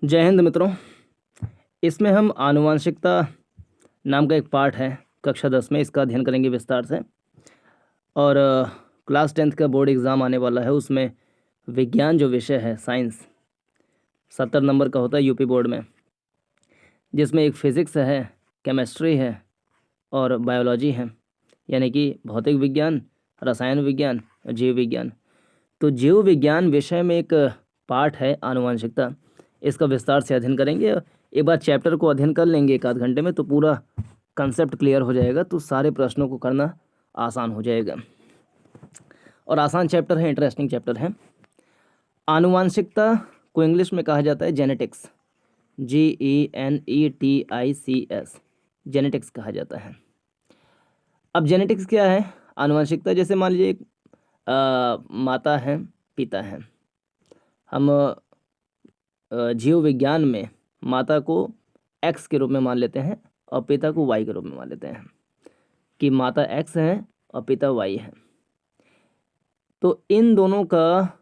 जय हिंद मित्रों। इसमें हम आनुवांशिकता नाम का एक पार्ट है कक्षा 10 में, इसका अध्ययन करेंगे विस्तार से। और क्लास 10th का बोर्ड एग्ज़ाम आने वाला है, उसमें विज्ञान जो विषय है, साइंस 70 नंबर का होता है यूपी बोर्ड में, जिसमें एक फिज़िक्स है, केमिस्ट्री है और बायोलॉजी है, यानी कि भौतिक विज्ञान, रसायन विज्ञान और जीव विज्ञान। तो जीव विज्ञान विषय में एक पार्ट है आनुवंशिकता, इसका विस्तार से अध्ययन करेंगे। एक बार चैप्टर को अध्ययन कर लेंगे 1 आध घंटे में तो पूरा कंसेप्ट क्लियर हो जाएगा, तो सारे प्रश्नों को करना आसान हो जाएगा। और आसान चैप्टर है, इंटरेस्टिंग चैप्टर है। आनुवंशिकता को इंग्लिश में कहा जाता है जेनेटिक्स, GENETICS, जेनेटिक्स कहा जाता है। अब जेनेटिक्स क्या है? आनुवंशिकता, जैसे मान लीजिए एक माता है, पिता है। हम जीव विज्ञान में माता को X के रूप में मान लेते हैं और पिता को Y के रूप में मान लेते हैं कि माता X है और पिता Y है। तो इन दोनों का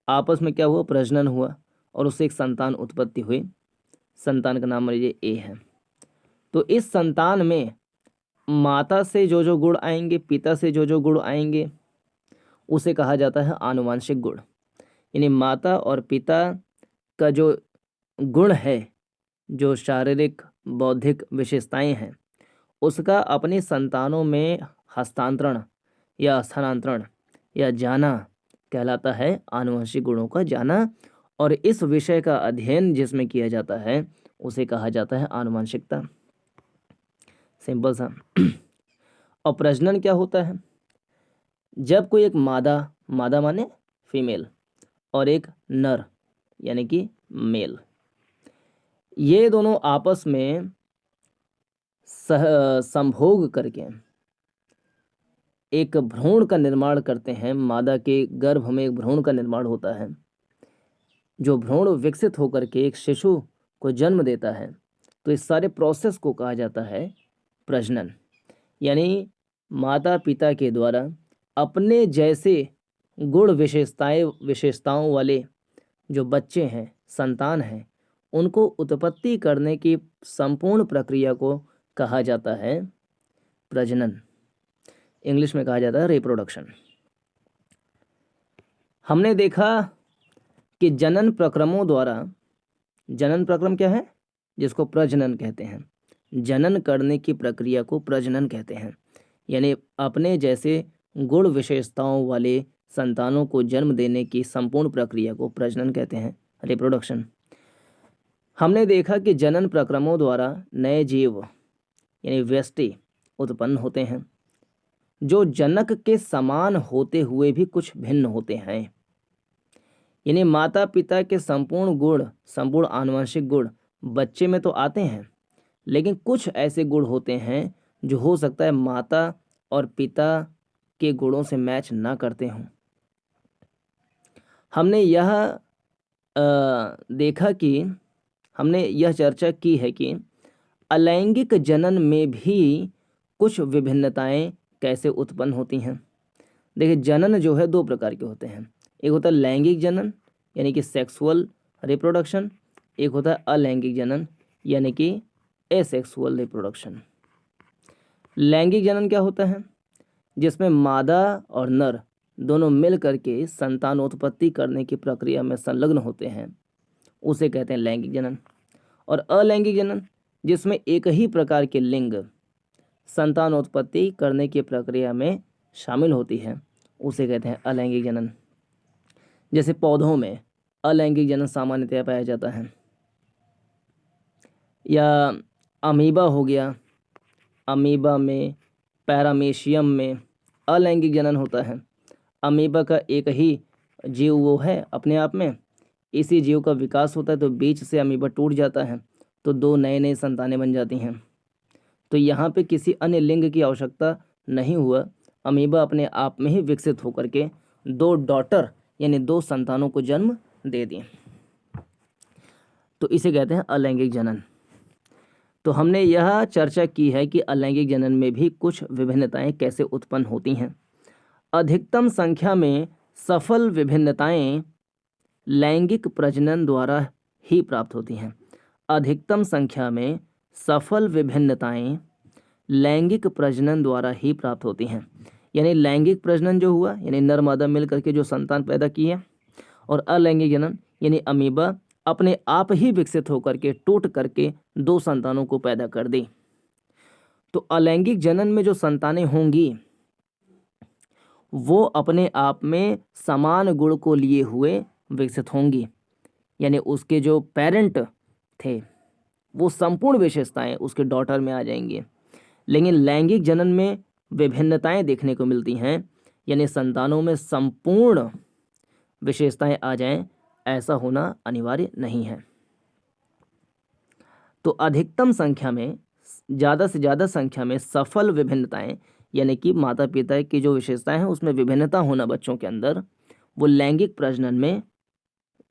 आपस में क्या हुआ? प्रजनन हुआ और उससे एक संतान उत्पत्ति हुई। संतान का नाम मान लीजिए A है। तो इस संतान में माता से जो जो गुण आएंगे, पिता से जो जो गुण आएंगे, उसे कहा जाता है आनुवांशिक गुण। यानी माता और पिता का जो गुण है, जो शारीरिक बौद्धिक विशेषताएं हैं, उसका अपनी संतानों में हस्तांतरण या स्थानांतरण या जाना कहलाता है आनुवंशिक गुणों का जाना। और इस विषय का अध्ययन जिसमें किया जाता है उसे कहा जाता है आनुवंशिकता। सिंपल सा। और प्रजनन क्या होता है? जब कोई एक मादा माने फीमेल और एक नर यानी कि मेल, ये दोनों आपस में संभोग करके एक भ्रूण का निर्माण करते हैं। मादा के गर्भ में एक भ्रूण का निर्माण होता है, जो भ्रूण विकसित होकर के एक शिशु को जन्म देता है। तो इस सारे प्रोसेस को कहा जाता है प्रजनन। यानी माता पिता के द्वारा अपने जैसे गुण विशेषताओं वाले जो बच्चे हैं, संतान हैं, उनको उत्पत्ति करने की संपूर्ण प्रक्रिया को कहा जाता है प्रजनन। इंग्लिश में कहा जाता है रिप्रोडक्शन। हमने देखा कि जनन प्रक्रमों द्वारा, जनन प्रक्रम क्या है? जिसको प्रजनन कहते हैं। जनन करने की प्रक्रिया को प्रजनन कहते हैं। यानी अपने जैसे गुण विशेषताओं वाले संतानों को जन्म देने की संपूर्ण प्रक्रिया को प्रजनन कहते हैं, रिप्रोडक्शन। हमने देखा कि जनन प्रक्रमों द्वारा नए जीव यानी व्यष्टि उत्पन्न होते हैं, जो जनक के समान होते हुए भी कुछ भिन्न होते हैं। यानी माता पिता के संपूर्ण आनुवंशिक गुण बच्चे में तो आते हैं, लेकिन कुछ ऐसे गुण होते हैं जो हो सकता है माता और पिता के गुणों से मैच ना करते हों। हमने यह चर्चा की है कि अलैंगिक जनन में भी कुछ विभिन्नताएं कैसे उत्पन्न होती हैं। देखिए, जनन जो है 2 प्रकार के होते हैं। एक होता है लैंगिक जनन यानी कि सेक्सुअल रिप्रोडक्शन, एक होता है अलैंगिक जनन यानी कि एसेक्सुअल रिप्रोडक्शन। लैंगिक जनन क्या होता है? जिसमें मादा और नर दोनों मिल करके संतानोत्पत्ति करने की प्रक्रिया में संलग्न होते हैं, उसे कहते हैं लैंगिक जनन। और अलैंगिक जनन, जिसमें एक ही प्रकार के लिंग संतानोत्पत्ति करने की प्रक्रिया में शामिल होती है, उसे कहते हैं अलैंगिक जनन। जैसे पौधों में अलैंगिक जनन सामान्यतया पाया जाता है, या अमीबा हो गया, अमीबा में, पैरामीशियम में अलैंगिक जनन होता है। अमीबा का एक ही जीव वो है अपने आप में, इसी जीव का विकास होता है तो बीच से अमीबा टूट जाता है तो 2 नए संतानें बन जाती हैं। तो यहाँ पे किसी अन्य लिंग की आवश्यकता नहीं हुआ, अमीबा अपने आप में ही विकसित होकर के 2 डॉटर यानी 2 संतानों को जन्म दे दी। तो इसे कहते हैं अलैंगिक जनन। तो हमने यह चर्चा की है कि अलैंगिक जनन में भी कुछ विभिन्नताएं कैसे उत्पन्न होती हैं। अधिकतम संख्या में सफल विभिन्नताएं लैंगिक प्रजनन द्वारा ही प्राप्त होती हैं। अधिकतम संख्या में सफल विभिन्नताएं लैंगिक प्रजनन द्वारा ही प्राप्त होती हैं। यानी लैंगिक प्रजनन जो हुआ यानी नर मादा मिल करके जो संतान पैदा की है, और अलैंगिक जनन यानी अमीबा अपने आप ही विकसित होकर के टूट करके दो संतानों को पैदा कर दी। तो अलैंगिक जनन में जो संतानें होंगी वो अपने आप में समान गुण को लिए हुए विकसित होंगी, यानी उसके जो पेरेंट थे वो संपूर्ण विशेषताएं उसके डॉटर में आ जाएंगी। लेकिन लैंगिक जनन में विभिन्नताएं देखने को मिलती हैं, यानी संतानों में संपूर्ण विशेषताएं आ जाएं, ऐसा होना अनिवार्य नहीं है। तो अधिकतम संख्या में, ज़्यादा से ज़्यादा संख्या में सफल विभिन्नताएं यानी कि माता पिता की जो विशेषताएं हैं उसमें विभिन्नता होना बच्चों के अंदर, वो लैंगिक प्रजनन में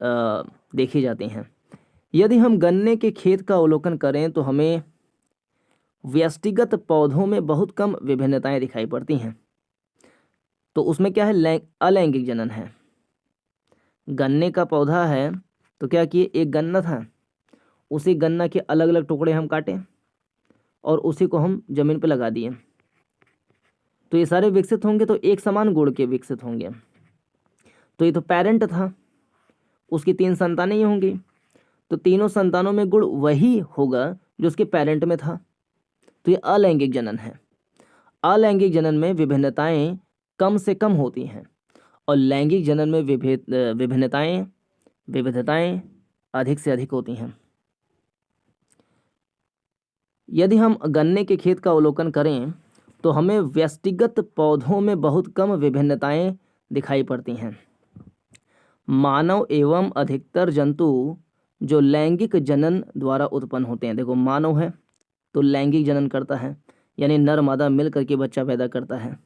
देखी जाती हैं। यदि हम गन्ने के खेत का अवलोकन करें तो हमें व्यष्टिगत पौधों में बहुत कम विभिन्नताएं दिखाई पड़ती हैं। तो उसमें क्या है, अलैंगिक जनन है। गन्ने का पौधा है तो क्या किए, एक गन्ना था, उसी गन्ना के अलग अलग टुकड़े हम काटे और उसी को हम जमीन पर लगा दिए, तो ये सारे विकसित होंगे तो एक समान गुण के विकसित होंगे। तो ये तो पेरेंट था, उसकी 3 संतानें ही होंगी, तो तीनों संतानों में गुण वही होगा जो उसके पेरेंट में था। तो ये अलैंगिक जनन है। अलैंगिक जनन में विभिन्नताएं कम से कम होती हैं और लैंगिक जनन में विविधताएं अधिक से अधिक होती हैं। यदि हम गन्ने के खेत का अवलोकन करें तो हमें व्यष्टिगत पौधों में बहुत कम विभिन्नताएं दिखाई पड़ती हैं। मानव एवं अधिकतर जंतु जो लैंगिक जनन द्वारा उत्पन्न होते हैं, देखो मानव है तो लैंगिक जनन करता है, यानी नर मादा मिल करके बच्चा पैदा करता है।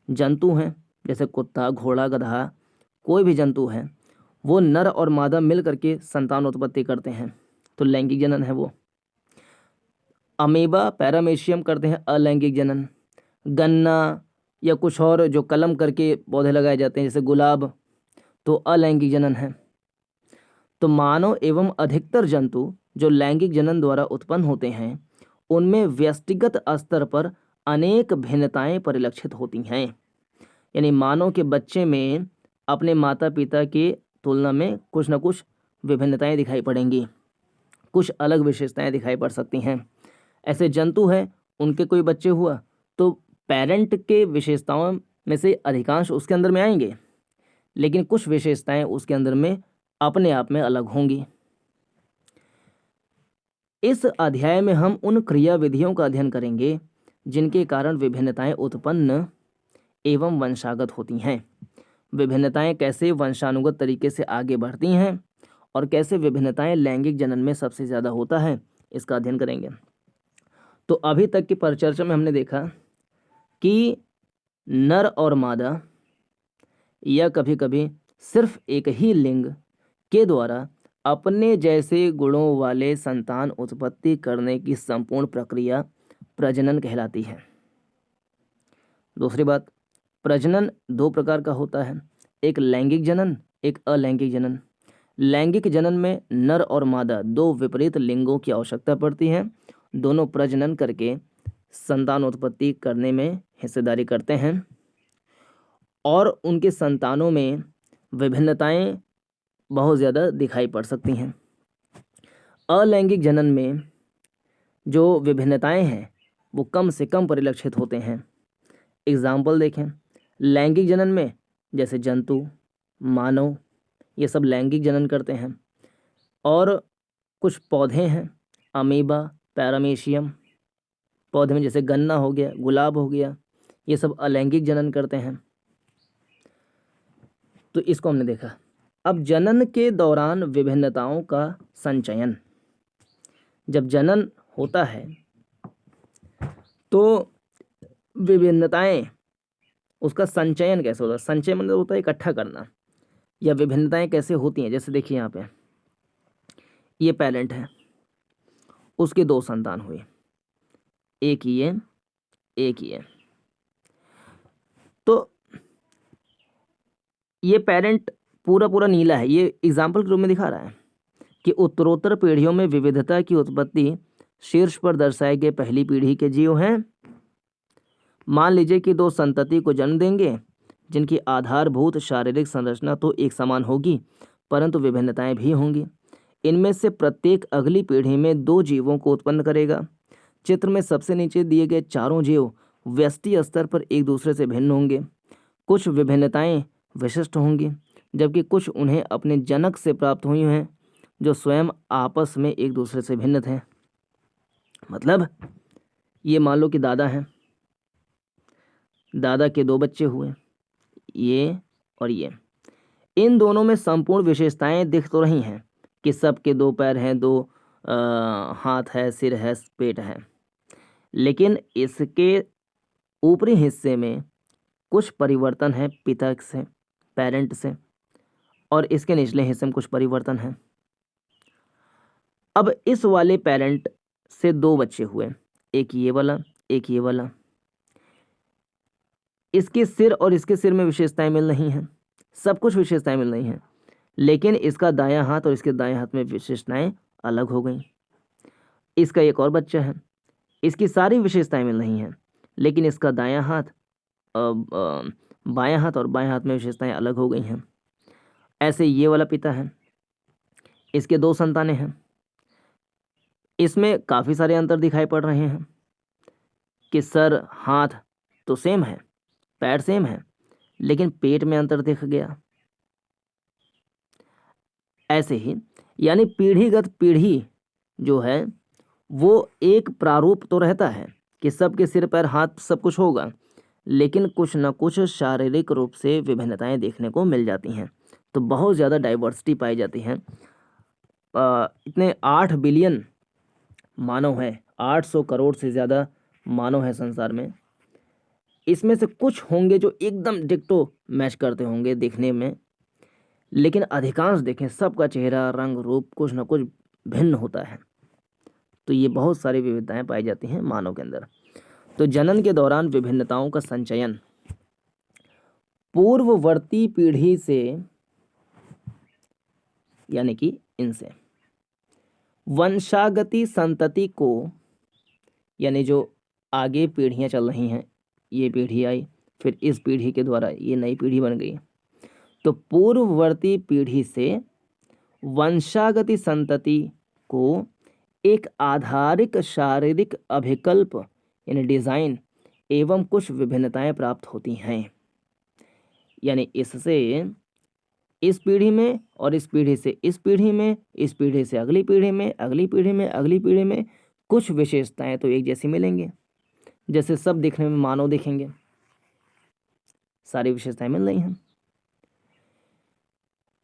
जंतु हैं जैसे कुत्ता, घोड़ा, गधा, कोई भी जंतु है वो नर और मादा मिल करके संतान उत्पत्ति करते हैं, तो लैंगिक जनन है वो। अमीबा, पैरामेशियम करते हैं अलैंगिक जनन। गन्ना या कुछ और जो कलम करके पौधे लगाए जाते हैं जैसे गुलाब, तो अलैंगिक जनन है। तो मानव एवं अधिकतर जंतु जो लैंगिक जनन द्वारा उत्पन्न होते हैं उनमें व्यष्टिगत स्तर पर अनेक भिन्नताएं परिलक्षित होती हैं। यानी मानव के बच्चे में अपने माता पिता की तुलना में कुछ न कुछ विभिन्नताएं दिखाई पड़ेंगी, कुछ अलग विशेषताएं दिखाई पड़ सकती हैं। ऐसे जंतु हैं उनके कोई बच्चे हुआ तो पेरेंट के विशेषताओं में से अधिकांश उसके अंदर में आएंगे, लेकिन कुछ विशेषताएं उसके अंदर में अपने आप में अलग होंगी। इस अध्याय में हम उन क्रिया विधियों का अध्ययन करेंगे जिनके कारण विभिन्नताएं उत्पन्न एवं वंशागत होती हैं। विभिन्नताएं कैसे वंशानुगत तरीके से आगे बढ़ती हैं और कैसे विभिन्नताएं लैंगिक जनन में सबसे ज़्यादा होता है, इसका अध्ययन करेंगे। तो अभी तक की परिचर्चा में हमने देखा कि नर और मादा या कभी कभी सिर्फ एक ही लिंग के द्वारा अपने जैसे गुणों वाले संतान उत्पत्ति करने की संपूर्ण प्रक्रिया प्रजनन कहलाती है। दूसरी बात, प्रजनन 2 प्रकार का होता है, एक लैंगिक जनन, एक अलैंगिक जनन। लैंगिक जनन में नर और मादा 2 विपरीत लिंगों की आवश्यकता पड़ती है, दोनों प्रजनन करके संतान उत्पत्ति करने में हिस्सेदारी करते हैं और उनके संतानों में विभिन्नताएं बहुत ज़्यादा दिखाई पड़ सकती हैं। अलैंगिक जनन में जो विभिन्नताएं हैं वो कम से कम परिलक्षित होते हैं। एग्जाम्पल देखें, लैंगिक जनन में जैसे जंतु, मानव, ये सब लैंगिक जनन करते हैं, और कुछ पौधे हैं अमीबा, पैरामेशियम, पौधे में जैसे गन्ना हो गया, गुलाब हो गया, ये सब अलैंगिक जनन करते हैं। तो इसको हमने देखा। अब जनन के दौरान विभिन्नताओं का संचयन, जब जनन होता है तो विभिन्नताएं, उसका संचयन कैसे होता है? संचय मतलब होता है इकट्ठा करना, या विभिन्नताएं कैसे होती हैं। जैसे देखिए यहाँ पे ये पेरेंट है, उसके 2 संतान हुए, एक ये, एक ये। तो ये पेरेंट पूरा पूरा नीला है, ये एग्जाम्पल के रूप में दिखा रहा है कि उत्तरोत्तर पीढ़ियों में विविधता की उत्पत्ति शीर्ष पर दर्शाए गए पहली पीढ़ी के जीव हैं। मान लीजिए कि दो संतति को जन्म देंगे जिनकी आधारभूत शारीरिक संरचना तो एक समान होगी, परंतु विभिन्नताएं भी होंगी। इनमें से प्रत्येक अगली पीढ़ी में दो जीवों को उत्पन्न करेगा। चित्र में सबसे नीचे दिए गए चारों जीव व्यष्टि स्तर पर एक दूसरे से भिन्न होंगे। कुछ विभिन्नताएं विशिष्ट होंगी, जबकि कुछ उन्हें अपने जनक से प्राप्त हुई हैं, जो स्वयं आपस में एक दूसरे से भिन्न थे। मतलब ये मान लो कि दादा हैं, दादा के दो बच्चे हुए, ये और ये। इन दोनों में संपूर्ण विशेषताएं दिख तो रही हैं कि सबके दो पैर हैं, दो हाथ है, सिर है, पेट है, लेकिन इसके ऊपरी हिस्से में कुछ परिवर्तन है पिता से, पेरेंट से, और इसके निचले हिस्से में कुछ परिवर्तन है। अब इस वाले पेरेंट से दो बच्चे हुए, एक ये वाला, एक ये वाला। इसके सिर और इसके सिर में विशेषताएं मिल रही हैं, सब कुछ विशेषताएं मिल रही हैं, लेकिन इसका दायां हाथ और इसके दाएं हाथ में विशेषताएं अलग हो गई। इसका एक और बच्चा है, इसकी सारी विशेषताएं मिल रही हैं, लेकिन इसका दायां हाथ बायां हाथ और बाएं हाथ में विशेषताएं अलग हो गई हैं। ऐसे ये वाला पिता है, इसके दो संतानें हैं, इसमें काफ़ी सारे अंतर दिखाई पड़ रहे हैं कि सर, हाथ तो सेम है, पैर सेम है, लेकिन पेट में अंतर दिख गया। ऐसे ही यानी पीढ़ीगत पीढ़ी जो है वो एक प्रारूप तो रहता है कि सबके सिर पैर हाथ सब कुछ होगा, लेकिन कुछ न कुछ शारीरिक रूप से विभिन्नताएं देखने को मिल जाती हैं। तो बहुत ज़्यादा डाइवर्सिटी पाई जाती है। इतने 8 बिलियन मानव हैं, 800 करोड़ से ज़्यादा मानव हैं संसार में। इसमें से कुछ होंगे जो एकदम डिक्टो मैच करते होंगे दिखने में, लेकिन अधिकांश देखें सबका चेहरा, रंग, रूप कुछ न कुछ भिन्न होता है। तो ये बहुत सारी विविधताएं पाई जाती हैं मानव के अंदर। तो जनन के दौरान विभिन्नताओं का संचयन पूर्ववर्ती पीढ़ी से, यानी कि इनसे, वंशागति संतति को, यानी जो आगे पीढ़ियां चल रही हैं, ये पीढ़ी आई, फिर इस पीढ़ी के द्वारा ये नई पीढ़ी बन गई, तो पूर्ववर्ती पीढ़ी से वंशागति संतति को एक आधारिक शारीरिक अभिकल्प यानी डिजाइन एवं कुछ विभिन्नताएं प्राप्त होती हैं। यानी इससे इस पीढ़ी में और इस पीढ़ी से इस पीढ़ी में, इस पीढ़ी से अगली पीढ़ी में, अगली पीढ़ी में, अगली पीढ़ी में कुछ विशेषताएं तो एक जैसी मिलेंगे, जैसे सब दिखने में मानव दिखेंगे, सारी विशेषताएं मिल रही हैं।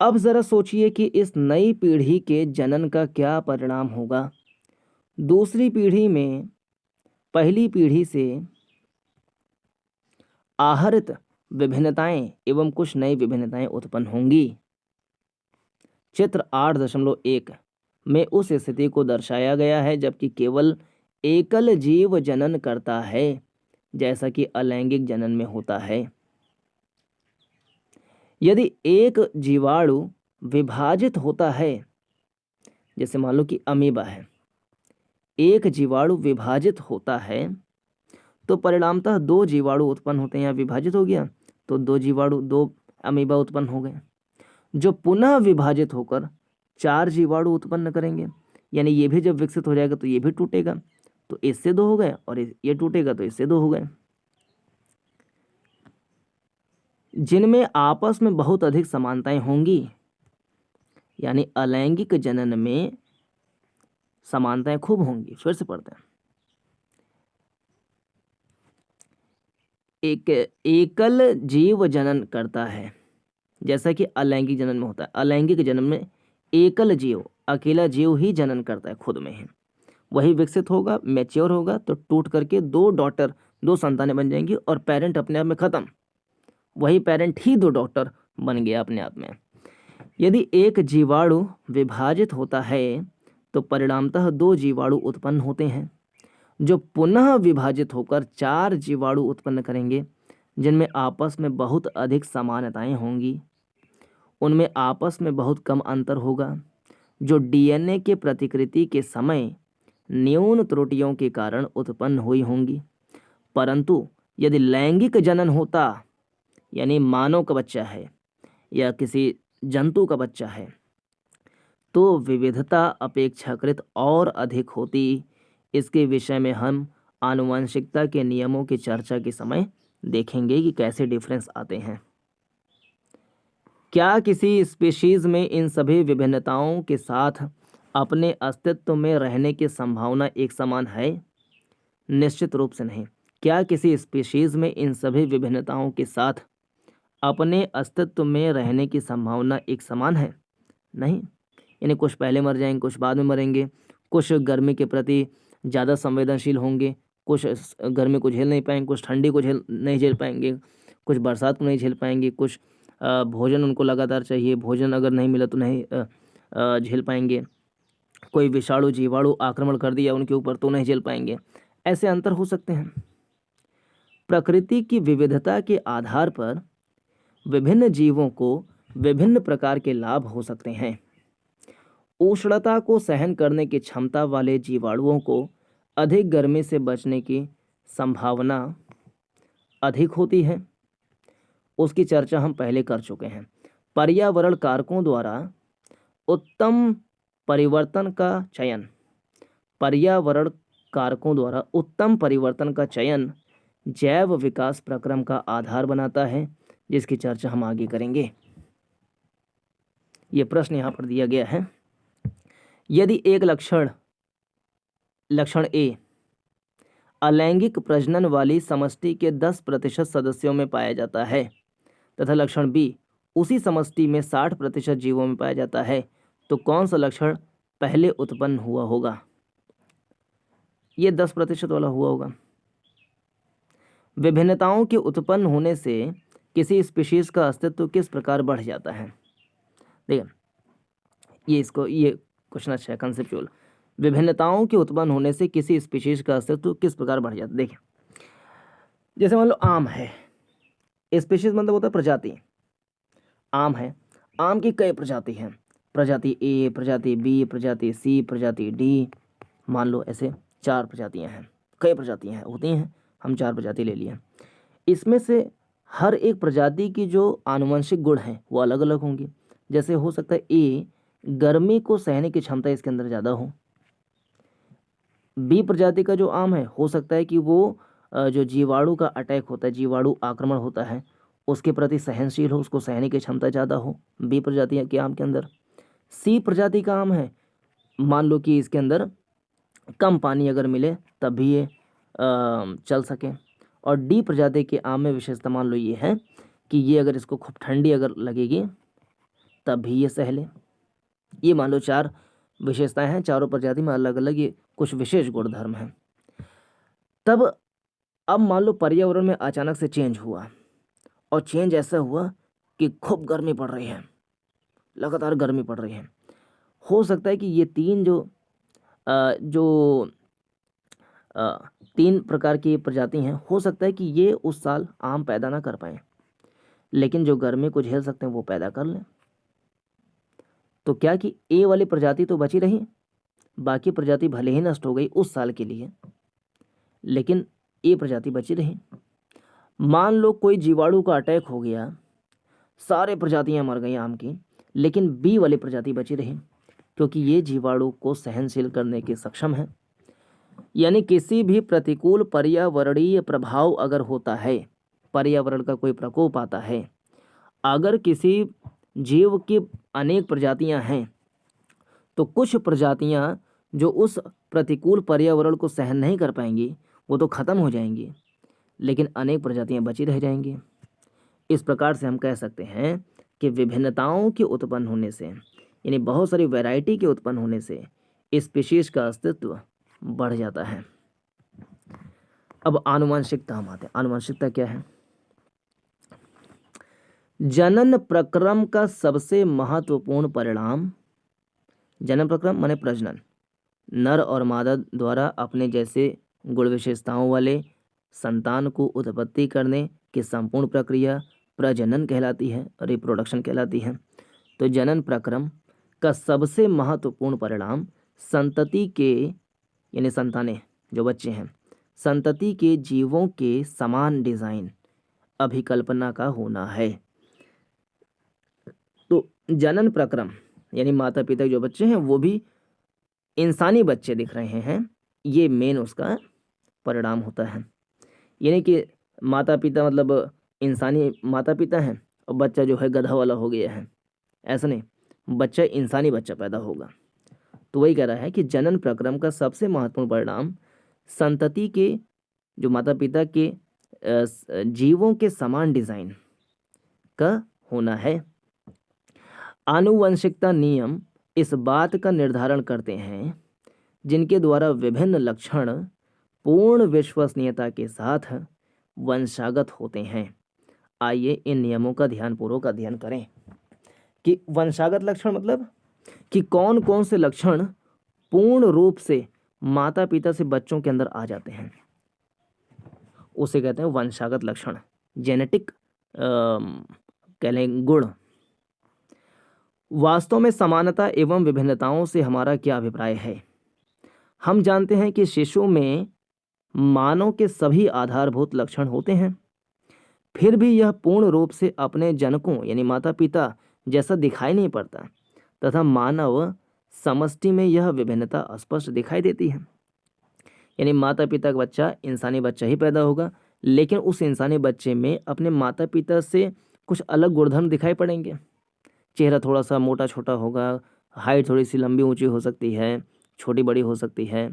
अब जरा सोचिए कि इस नई पीढ़ी के जनन का क्या परिणाम होगा। दूसरी पीढ़ी में पहली पीढ़ी से आहरित विभिन्नताएं एवं कुछ नई विभिन्नताएं उत्पन्न होंगी। चित्र 8.1 में उस स्थिति को दर्शाया गया है जबकि केवल एकल जीव जनन करता है, जैसा कि अलैंगिक जनन में होता है। यदि एक जीवाणु विभाजित होता है, जैसे मान लो कि अमीबा है, एक जीवाणु विभाजित होता है तो परिणामतः दो जीवाणु उत्पन्न होते हैं। यहाँ विभाजित हो गया तो दो जीवाणु, दो अमीबा उत्पन्न हो गए, जो पुनः विभाजित होकर 4 जीवाणु उत्पन्न करेंगे। यानी ये भी जब विकसित हो जाएगा तो ये भी टूटेगा, तो इससे 2 हो गए, और ये टूटेगा तो इससे 2 हो गए, जिनमें आपस में बहुत अधिक समानताएं होंगी। यानी अलैंगिक जनन में समानताएं खूब होंगी। फिर से पढ़ते हैं। एक एकल जीव जनन करता है, जैसा कि अलैंगिक जनन में होता है। अलैंगिक जनन में एकल जीव, अकेला जीव ही जनन करता है, खुद में है, वही विकसित होगा, मैच्योर होगा, तो टूट करके 2 डॉटर, 2 संतानें बन जाएंगी और पेरेंट अपने आप में खत्म, वही पेरेंट ही 2 डॉटर बन गया अपने आप में। यदि एक जीवाणु विभाजित होता है तो परिणामतः 2 जीवाणु उत्पन्न होते हैं, जो पुनः विभाजित होकर 4 जीवाणु उत्पन्न करेंगे, जिनमें आपस में बहुत अधिक समानताएं होंगी। उनमें आपस में बहुत कम अंतर होगा। जो डीएनए के प्रतिकृति के समय न्यून त्रुटियों के कारण उत्पन्न हुई होंगी। परंतु यदि लैंगिक जनन होता, यानी मानव का बच्चा है या किसी जंतु का बच्चा है, तो विविधता अपेक्षाकृत और अधिक होती। इसके विषय में हम आनुवंशिकता के नियमों की चर्चा के समय देखेंगे कि कैसे डिफरेंस आते हैं। क्या किसी स्पीशीज में इन सभी विभिन्नताओं के साथ अपने अस्तित्व में रहने की संभावना एक समान है? निश्चित रूप से नहीं। क्या किसी स्पीशीज में इन सभी विभिन्नताओं के साथ अपने अस्तित्व में रहने की संभावना एक समान है? नहीं। यानी कुछ पहले मर जाएंगे, कुछ बाद में मरेंगे, कुछ गर्मी के प्रति ज़्यादा संवेदनशील होंगे, कुछ गर्मी को झेल नहीं पाएंगे, कुछ ठंडी को नहीं झेल पाएंगे, कुछ बरसात को नहीं झेल पाएंगे, कुछ भोजन उनको लगातार चाहिए, भोजन अगर नहीं मिला तो नहीं झेल पाएंगे, कोई विषाणु जीवाणु आक्रमण कर दिया उनके ऊपर तो नहीं झेल पाएंगे। ऐसे अंतर हो सकते हैं। प्रकृति की विविधता के आधार पर विभिन्न जीवों को विभिन्न प्रकार के लाभ हो सकते हैं। उष्णता को सहन करने की क्षमता वाले जीवाणुओं को अधिक गर्मी से बचने की संभावना अधिक होती है। उसकी चर्चा हम पहले कर चुके हैं। पर्यावरण कारकों द्वारा उत्तम परिवर्तन का चयन, पर्यावरण कारकों द्वारा उत्तम परिवर्तन का चयन जैव विकास प्रक्रम का आधार बनाता है, जिसकी चर्चा हम आगे करेंगे। ये प्रश्न यहाँ पर दिया गया है। यदि एक लक्षण ए अलैंगिक प्रजनन वाली समष्टि के 10% सदस्यों में पाया जाता है तथा लक्षण बी उसी समष्टि में 60% जीवों में पाया जाता है, तो कौन सा लक्षण पहले उत्पन्न हुआ होगा? ये 10% वाला हुआ होगा। विभिन्नताओं के उत्पन्न होने से किसी स्पीशीज का अस्तित्व किस प्रकार बढ़ जाता है? देखिए, ये क्वेश्चन अच्छा है, कंसेप्चुअल। विभिन्नताओं के उत्पन्न होने से किसी स्पीशीज का अस्तित्व किस प्रकार बढ़ जाता है? देखिए, जैसे मान लो आम है, स्पीशीज मतलब होता है प्रजाति। आम है, आम की कई प्रजाति हैं, प्रजाति ए, प्रजाति बी, प्रजाति सी, प्रजाति डी, मान लो ऐसे 4 प्रजातियां हैं। कई प्रजातियां हैं होती हैं, हम 4 प्रजाति ले लिए। इसमें से हर एक प्रजाति की जो आनुवंशिक गुण हैं वो अलग अलग होंगी। जैसे हो सकता है ए गर्मी को सहने की क्षमता इसके अंदर ज़्यादा हो। बी प्रजाति का जो आम है हो सकता है कि वो जो जीवाणु का अटैक होता है, जीवाणु आक्रमण होता है, उसके प्रति सहनशील हो, उसको सहने की क्षमता ज़्यादा हो बी प्रजाति के आम के अंदर। सी प्रजाति का आम है, मान लो कि इसके अंदर कम पानी अगर मिले तब भी ये चल सके। और डी प्रजाति के आम में विशेषता मान लो ये है कि ये अगर इसको खूब ठंडी अगर लगेगी तब भी ये सह ले। ये मान लो 4 विशेषताएं हैं, चारों प्रजाति में अलग अलग ये कुछ विशेष गुणधर्म हैं। तब अब मान लो पर्यावरण में अचानक से चेंज हुआ, और चेंज ऐसा हुआ कि खूब गर्मी पड़ रही है, लगातार गर्मी पड़ रही है। हो सकता है कि ये 3 प्रकार की प्रजाति हैं, हो सकता है कि ये उस साल आम पैदा ना कर पाएँ, लेकिन जो गर्मी को झेल सकते हैं वो पैदा कर लें। तो क्या कि ए वाली प्रजाति तो बची रही, बाकी प्रजाति भले ही नष्ट हो गई उस साल के लिए, लेकिन ए प्रजाति बची रही। मान लो कोई जीवाणु का अटैक हो गया, सारे प्रजातियां मर गई आम की, लेकिन बी वाली प्रजाति बची रही, क्योंकि ये जीवाणु को सहनशील करने के सक्षम है। यानी किसी भी प्रतिकूल पर्यावरणीय प्रभाव अगर होता है, पर्यावरण का कोई प्रकोप आता है, अगर किसी जीव की अनेक प्रजातियां हैं, तो कुछ प्रजातियां जो उस प्रतिकूल पर्यावरण को सहन नहीं कर पाएंगी वो तो खत्म हो जाएंगी, लेकिन अनेक प्रजातियां बची रह जाएंगी। इस प्रकार से हम कह सकते हैं कि विभिन्नताओं के उत्पन्न होने से, यानी बहुत सारी वैरायटी के उत्पन्न होने से स्पीशीज का अस्तित्व बढ़ जाता है। अब आनुवंशिकता हम आते हैं। आनुवंशिकता क्या है? जनन प्रक्रम का सबसे महत्वपूर्ण परिणाम, जनन प्रक्रम माने प्रजनन, नर और मादा द्वारा अपने जैसे गुण विशेषताओं वाले संतान को उत्पत्ति करने की संपूर्ण प्रक्रिया प्रजनन कहलाती है, रिप्रोडक्शन कहलाती है। तो जनन प्रक्रम का सबसे महत्वपूर्ण परिणाम संतति के यानी संतानें जो बच्चे हैं संतति के जीवों के समान डिजाइन अभिकल्पना का होना है। तो जनन प्रक्रम यानी माता पिता जो बच्चे हैं वो भी इंसानी बच्चे दिख रहे हैं, ये मेन उसका परिणाम होता है। यानी कि माता पिता मतलब इंसानी माता पिता हैं और बच्चा जो है गधा वाला हो गया है, ऐसा नहीं, बच्चा इंसानी बच्चा पैदा होगा। तो वही कह रहा है कि जनन प्रक्रम का सबसे महत्वपूर्ण परिणाम संतति के जो माता पिता के जीवों के समान डिजाइन का होना है। आनुवंशिकता नियम इस बात का निर्धारण करते हैं जिनके द्वारा विभिन्न लक्षण पूर्ण विश्वसनीयता के साथ वंशागत होते हैं। आइए इन नियमों का ध्यानपूर्वक अध्ययन करें कि वंशागत लक्षण मतलब कि कौन कौन से लक्षण पूर्ण रूप से माता पिता से बच्चों के अंदर आ जाते हैं, उसे कहते हैं वंशागत लक्षण, जेनेटिक कह लें गुण। वास्तव में समानता एवं विभिन्नताओं से हमारा क्या अभिप्राय है? हम जानते हैं कि शिशु में मानव के सभी आधारभूत लक्षण होते हैं, फिर भी यह पूर्ण रूप से अपने जनकों यानी माता पिता जैसा दिखाई नहीं पड़ता तथा मानव समष्टि में यह विभिन्नता स्पष्ट दिखाई देती है। यानी माता पिता का बच्चा इंसानी बच्चा ही पैदा होगा, लेकिन उस इंसानी बच्चे में अपने माता पिता से कुछ अलग गुणधर्म दिखाई पड़ेंगे। चेहरा थोड़ा सा मोटा छोटा होगा, हाइट थोड़ी सी लंबी ऊंची हो सकती है, छोटी बड़ी हो सकती है,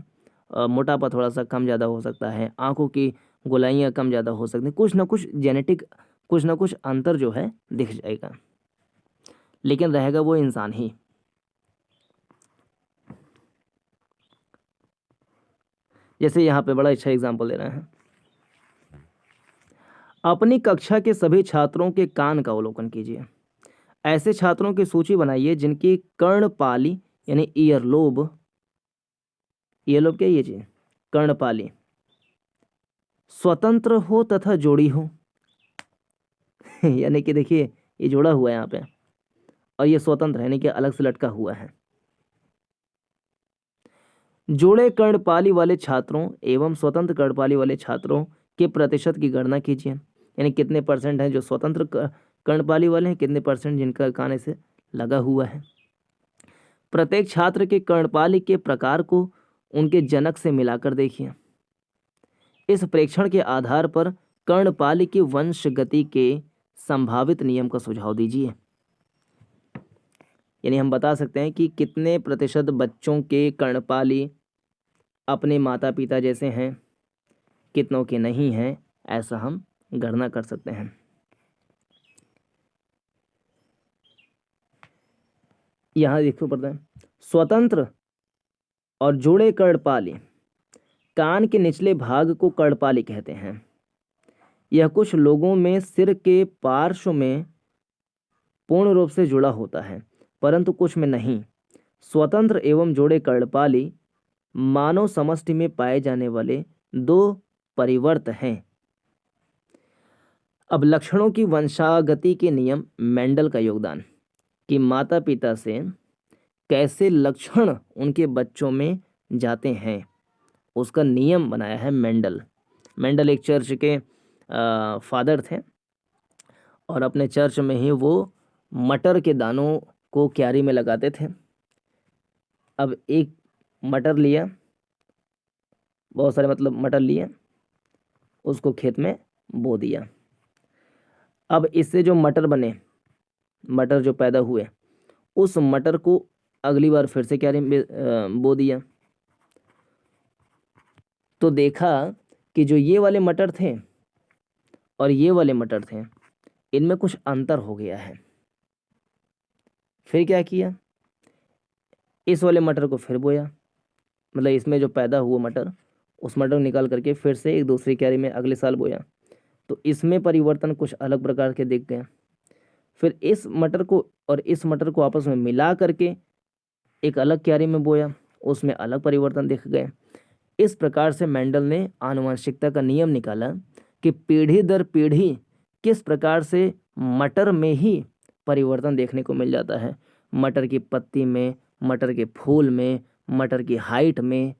मोटापा थोड़ा सा कम ज़्यादा हो सकता है, आंखों की गोलाइयाँ कम ज़्यादा हो सकती हैं, कुछ ना कुछ जेनेटिक कुछ ना कुछ अंतर जो है दिख जाएगा, लेकिन रहेगा वो इंसान ही। जैसे यहाँ पे बड़ा अच्छा एग्जाम्पल दे रहे हैं, अपनी कक्षा के सभी छात्रों के कान का अवलोकन कीजिए। ऐसे छात्रों की सूची बनाइए जिनकी कर्णपाली यानी ईयरलोब क्या ये चीज कर्णपाली स्वतंत्र हो तथा जोड़ी हो। यानी कि देखिए ये जोड़ा हुआ है यहाँ पे और ये स्वतंत्र है, यानी कि अलग से लटका हुआ है। जोड़े कर्णपाली वाले छात्रों एवं स्वतंत्र कर्णपाली वाले छात्रों के प्रतिशत की गणना कीजिए, यानी कितने परसेंट हैं जो स्वतंत्र कर्णपाली वाले हैं, कितने परसेंट जिनका कान से लगा हुआ है। प्रत्येक छात्र के कर्णपाली के प्रकार को उनके जनक से मिलाकर देखिए। इस प्रेक्षण के आधार पर कर्णपाली की वंशगति के संभावित नियम का सुझाव दीजिए। यानी हम बता सकते हैं कि कितने प्रतिशत बच्चों के कर्णपाली अपने माता पिता जैसे हैं, कितनों के नहीं हैं, ऐसा हम गणना कर सकते हैं। यहाँ देखो पड़ता है स्वतंत्र और जोड़े कर्णपाली, कान के निचले भाग को कर्णपाली कहते हैं। यह कुछ लोगों में सिर के पार्श्व में पूर्ण रूप से जुड़ा होता है, परंतु कुछ में नहीं। स्वतंत्र एवं जोड़े कर्णपाली मानव समष्टि में पाए जाने वाले दो परिवर्त हैं। अब लक्षणों की वंशागति के नियम, मेंडल का योगदान कि माता पिता से कैसे लक्षण उनके बच्चों में जाते हैं, उसका नियम बनाया है मेंडल। मेंडल एक चर्च के फादर थे और अपने चर्च में ही वो मटर के दानों को क्यारी में लगाते थे। अब एक मटर लिया, बहुत सारे मतलब मटर लिए, उसको खेत में बो दिया। अब इससे जो मटर बने, मटर जो पैदा हुए, उस मटर को अगली बार फिर से क्यारी में बो दिया। तो देखा कि जो ये वाले मटर थे और ये वाले मटर थे, इनमें कुछ अंतर हो गया है। फिर क्या किया, इस वाले मटर को फिर बोया, मतलब इसमें जो पैदा हुआ मटर, उस मटर को निकाल करके फिर से एक दूसरी क्यारी में अगले साल बोया। तो इसमें परिवर्तन कुछ अलग प्रकार के दिख गए। फिर इस मटर को और इस मटर को आपस में मिला करके एक अलग क्यारी में बोया, उसमें अलग परिवर्तन दिख गए। इस प्रकार से मेंडल ने आनुवंशिकता का नियम निकाला कि पीढ़ी दर पीढ़ी किस प्रकार से मटर में ही परिवर्तन देखने को मिल जाता है। मटर की पत्ती में, मटर के फूल में, मटर की हाइट में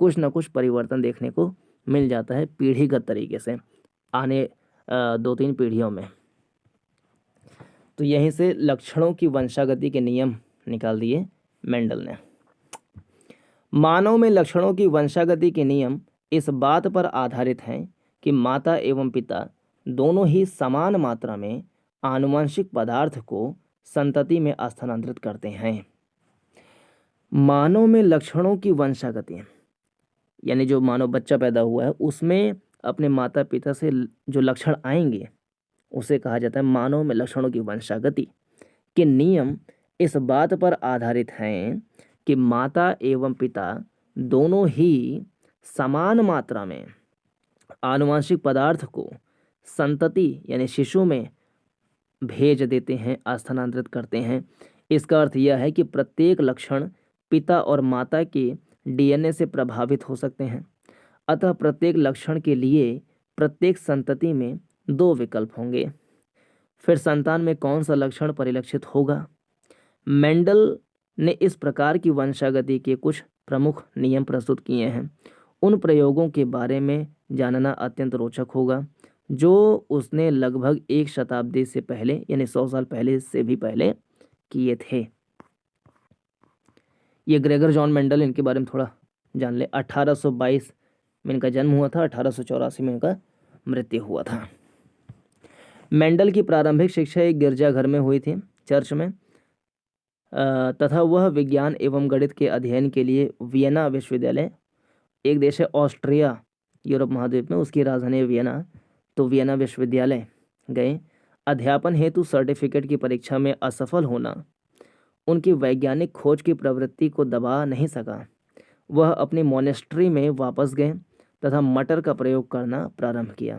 कुछ ना कुछ परिवर्तन देखने को मिल जाता है पीढ़ीगत तरीके से आने 2-3 पीढ़ियों में। तो यहीं से लक्षणों की वंशागति के नियम निकाल दिए मेंडल ने। मानव में लक्षणों की वंशागति के नियम इस बात पर आधारित हैं कि माता एवं पिता दोनों ही समान मात्रा में आनुवंशिक पदार्थ को संतति में स्थानांतरित करते हैं। मानव में लक्षणों की वंशागति यानी जो मानव बच्चा पैदा हुआ है उसमें अपने माता पिता से जो लक्षण आएंगे उसे कहा जाता है मानव में लक्षणों की वंशागति के नियम इस बात पर आधारित हैं कि माता एवं पिता दोनों ही समान मात्रा में आनुवंशिक पदार्थ को संतति यानी शिशु में भेज देते हैं, स्थानांतरित करते हैं। इसका अर्थ यह है कि प्रत्येक लक्षण पिता और माता के डीएनए से प्रभावित हो सकते हैं। अतः प्रत्येक लक्षण के लिए प्रत्येक संतति में 2 विकल्प होंगे। फिर संतान में कौन सा लक्षण परिलक्षित होगा? मेंडल ने इस प्रकार की वंशागति के कुछ प्रमुख नियम प्रस्तुत किए हैं। उन प्रयोगों के बारे में जानना अत्यंत रोचक होगा जो उसने लगभग 1 शताब्दी से पहले यानी 100 साल पहले से भी पहले किए थे। ये ग्रेगर जॉन मेंडल, इनके बारे में थोड़ा जान ले। 1822 में इनका जन्म हुआ था, 1884 में इनका मृत्यु हुआ था। मेंडल की प्रारंभिक शिक्षा एक गिरजाघर में हुई थी, चर्च में, तथा वह विज्ञान एवं गणित के अध्ययन के लिए वियना विश्वविद्यालय, एक देश है ऑस्ट्रिया यूरोप महाद्वीप में, उसकी राजधानी वियना, तो वियना विश्वविद्यालय गए। अध्यापन हेतु सर्टिफिकेट की परीक्षा में असफल होना उनकी वैज्ञानिक खोज की प्रवृत्ति को दबा नहीं सका। वह अपनी मोनेस्ट्री में वापस गए तथा मटर का प्रयोग करना प्रारंभ किया।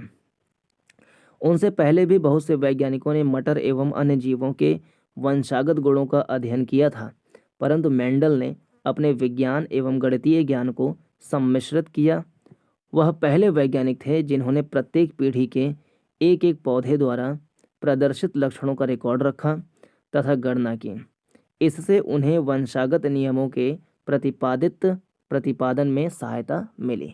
उनसे पहले भी बहुत से वैज्ञानिकों ने मटर एवं अन्य जीवों के वंशागत गुणों का अध्ययन किया था, परंतु मेंडल ने अपने विज्ञान एवं गणितीय ज्ञान को सम्मिश्रित किया। वह पहले वैज्ञानिक थे जिन्होंने प्रत्येक पीढ़ी के एक एक पौधे द्वारा प्रदर्शित लक्षणों का रिकॉर्ड रखा तथा गणना की। इससे उन्हें वंशागत नियमों के प्रतिपादन में सहायता मिली।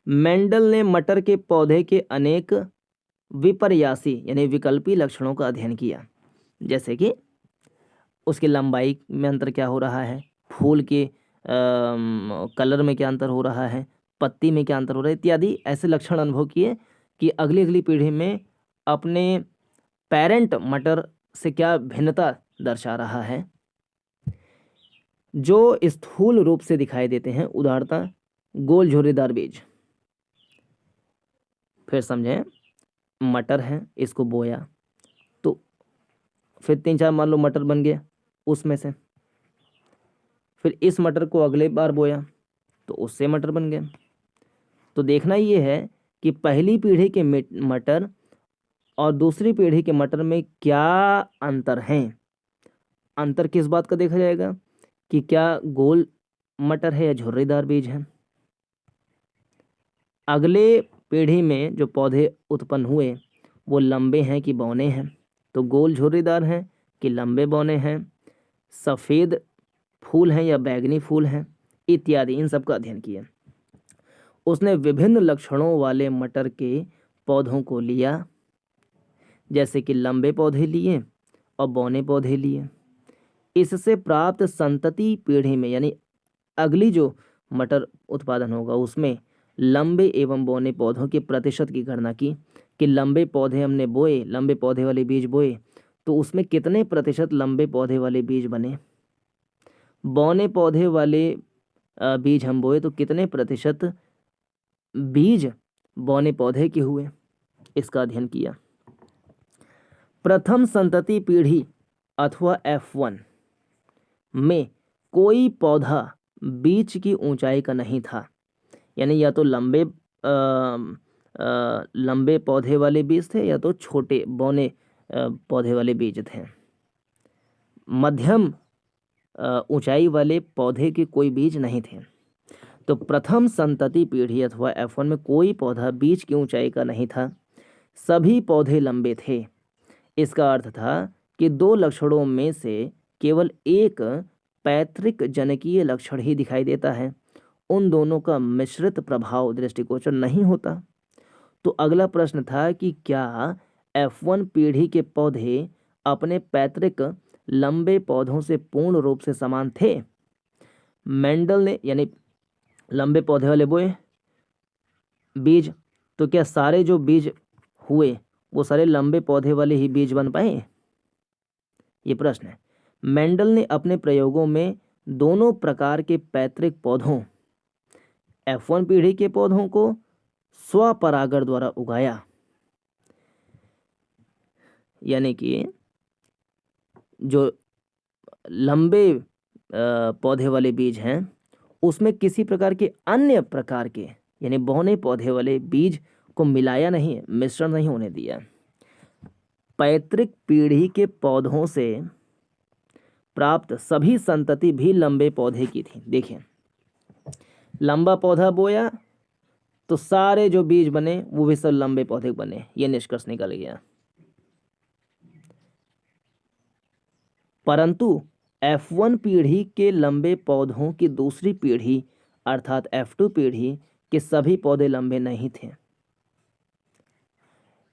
मेंडल ने मटर के पौधे के अनेक विपर्यासी यानी विकल्पी लक्षणों का अध्ययन किया, जैसे कि उसकी लंबाई में अंतर क्या हो रहा है, फूल के कलर में क्या अंतर हो रहा है, पत्ती में क्या अंतर हो रहा है इत्यादि ऐसे लक्षण अनुभव किए कि अगली पीढ़ी में अपने पेरेंट मटर से क्या भिन्नता दर्शा रहा है, जो स्थूल रूप से दिखाई देते हैं। उदाहरणतः गोल झुर्रीदार बीज। फिर समझें, मटर है, इसको बोया तो फिर 3-4 मान लो मटर बन गया उसमें से, फिर इस मटर को अगले बार बोया तो उससे मटर बन गए। तो देखना ये है कि पहली पीढ़ी के मटर और दूसरी पीढ़ी के मटर में क्या अंतर हैं। अंतर किस बात का देखा जाएगा कि क्या गोल मटर है या झुर्रीदार बीज है। अगले पीढ़ी में जो पौधे उत्पन्न हुए वो लंबे हैं कि बौने हैं, तो गोल झुर्रीदार हैं कि लंबे बौने हैं, सफ़ेद फूल हैं या बैगनी फूल हैं इत्यादि, इन सब का अध्ययन किया। उसने विभिन्न लक्षणों वाले मटर के पौधों को लिया, जैसे कि लंबे पौधे लिए और बौने पौधे लिए। इससे प्राप्त संतति पीढ़ी में यानी अगली जो मटर उत्पादन होगा उसमें लंबे एवं बौने पौधों के प्रतिशत की गणना की कि लंबे पौधे हमने बोए, लंबे पौधे वाले बीज बोए तो उसमें कितने प्रतिशत लंबे पौधे वाले बीज बने, बौने पौधे वाले बीज हम बोए तो कितने प्रतिशत बीज बौने पौधे के हुए, इसका अध्ययन किया। प्रथम संतति पीढ़ी अथवा F1 में कोई पौधा बीज की ऊंचाई का नहीं था, यानी या तो लंबे पौधे वाले बीज थे या तो छोटे बौने पौधे वाले बीज थे। मध्यम ऊंचाई वाले पौधे के कोई बीज नहीं थे। तो प्रथम संतति पीढ़ी अथवा F1 में कोई पौधा बीज की ऊंचाई का नहीं था। सभी पौधे लंबे थे। इसका अर्थ था कि दो लक्षणों में से केवल एक पैतृक जनकीय लक्षण ही दिखाई देता है, उन दोनों का मिश्रित प्रभाव दृष्टिगोचर नहीं होता। तो अगला प्रश्न था कि क्या F1 पीढ़ी के पौधे अपने पैतृक लंबे पौधों से पूर्ण रूप से समान थे? मेंडल ने यानी लंबे पौधे वाले बोए बीज, तो क्या सारे जो बीज हुए वो सारे लंबे पौधे वाले ही बीज बन पाए? ये प्रश्न है। मेंडल ने अपने प्रयोगों में दोनों प्रकार के पैतृक पौधों F1 पीढ़ी के पौधों को स्वपरागण द्वारा उगाया, यानी कि जो लंबे पौधे वाले बीज हैं उसमें किसी प्रकार के अन्य प्रकार के यानी बौने पौधे वाले बीज को मिलाया नहीं, मिश्रण नहीं होने दिया। पैतृक पीढ़ी के पौधों से प्राप्त सभी संतति भी लंबे पौधे की थी। देखिए, लंबा पौधा बोया तो सारे जो बीज बने वो भी सब लंबे पौधे बने, ये निष्कर्ष निकल गया। परंतु F1 पीढ़ी के लंबे पौधों की दूसरी पीढ़ी अर्थात F2 पीढ़ी के सभी पौधे लंबे नहीं थे।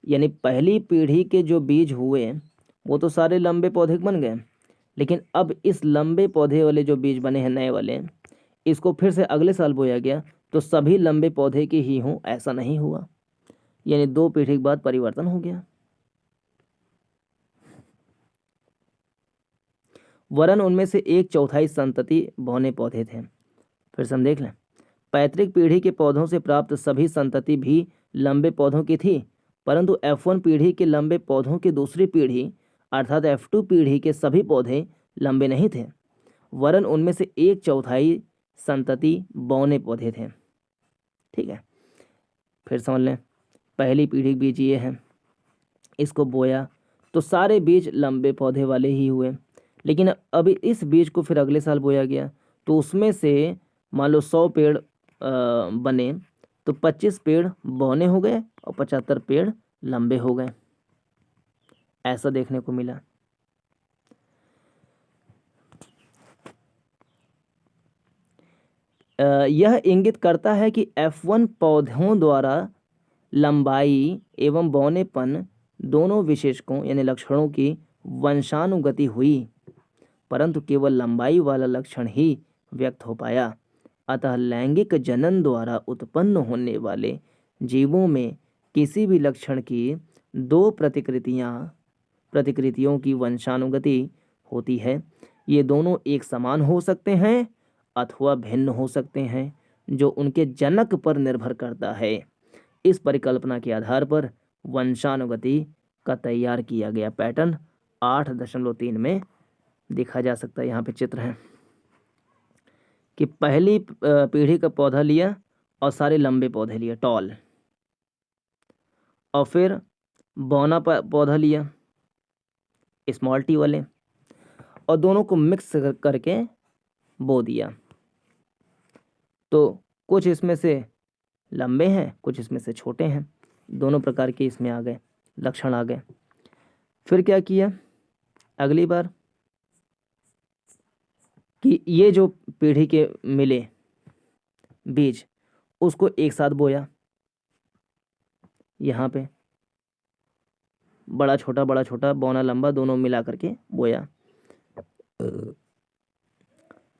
यानी पहली पीढ़ी के जो बीज हुए वो तो सारे लंबे पौधे बन गए, लेकिन अब इस लंबे पौधे वाले जो बीज बने हैं नए वाले, इसको फिर से अगले साल बोया गया तो सभी लंबे पौधे के ही हों ऐसा नहीं हुआ, यानी 2 पीढ़ी के बाद परिवर्तन हो गया। वरन उनमें से 1/4 संतति बौने पौधे थे। फिर से हम देख लें, पैतृक पीढ़ी के पौधों से प्राप्त सभी संतति भी लंबे पौधों की थी, परंतु F1 पीढ़ी के लंबे पौधों की दूसरी पीढ़ी अर्थात F2 पीढ़ी के सभी पौधे लंबे नहीं थे, वरन उनमें से 1/4 संतति बौने पौधे थे। ठीक है, फिर समझ लें, पहली पीढ़ी के बीज ये हैं, इसको बोया तो सारे बीज लंबे पौधे वाले ही हुए, लेकिन अभी इस बीज को फिर अगले साल बोया गया तो उसमें से मान लो 100 पेड़ बने तो 25 पेड़ बौने हो गए और 75 पेड़ लंबे हो गए, ऐसा देखने को मिला। यह इंगित करता है कि F1 पौधों द्वारा लंबाई एवं बौनेपन दोनों विशेषकों यानी लक्षणों की वंशानुगति हुई, परंतु केवल लंबाई वाला लक्षण ही व्यक्त हो पाया। अतः लैंगिक जनन द्वारा उत्पन्न होने वाले जीवों में किसी भी लक्षण की 2 प्रतिकृतियों की वंशानुगति होती है। ये दोनों एक समान हो सकते हैं अथवा भिन्न हो सकते हैं, जो उनके जनक पर निर्भर करता है। इस परिकल्पना के आधार पर वंशानुगति का तैयार किया गया पैटर्न 8.3 में देखा जा सकता है। यहाँ पे चित्र है कि पहली पीढ़ी का पौधा लिया और सारे लंबे पौधे लिए टॉल, और फिर बौना पौधा लिया स्मॉल टी वाले, और दोनों को मिक्स करके बो दिया। तो कुछ इसमें से लंबे हैं, कुछ इसमें से छोटे हैं, दोनों प्रकार के इसमें आ गए, लक्षण आ गए। फिर क्या किया अगली बार कि ये जो पीढ़ी के मिले बीज उसको एक साथ बोया, यहाँ पे बड़ा छोटा बौना लंबा दोनों मिला करके बोया।